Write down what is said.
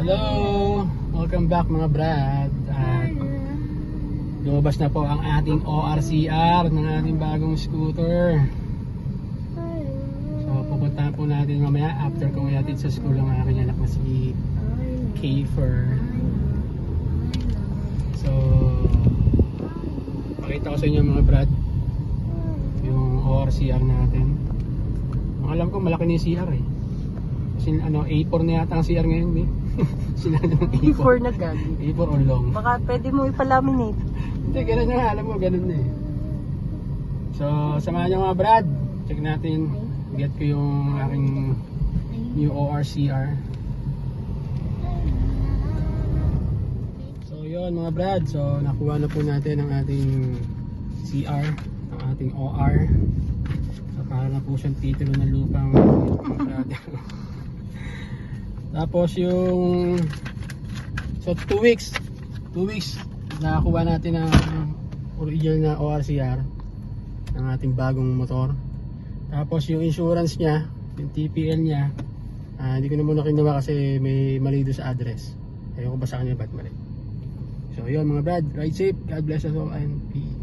Hello! Welcome back mga brad. At lumabas na po ang ating ORCR ng ating bagong scooter. So pupuntahan po natin mamaya after kong ihatid sa school ang aking anak na si Kiefer. So pakita ko sa inyo mga brad yung ORCR natin. Alam ko malaki na yung CR eh. Kasi A4 na yata ang CR ngayon eh. Sila ng A4 na gagi. A4 or long. Baka pwede mo ipalaminate. Hindi, ganun na nga. Alam mo, ganun na eh. So, samahan nyo mga brad. Check natin. Get ko yung aking new ORCR. So, yun mga brad. So, nakuha na po natin ang ating CR. Ang ating OR. So, para na po siyang titulo ng lupang mga brad. Tapos yung so 2 weeks nakakuha natin ang original na ORCR ng ating bagong motor. Tapos yung insurance niya, yung TPL niya, hindi ko na muna kinuha kasi may mali doon sa address. Ayoko ba sa kanya ba't mali. So yun mga brad, ride safe, God bless us all and peace.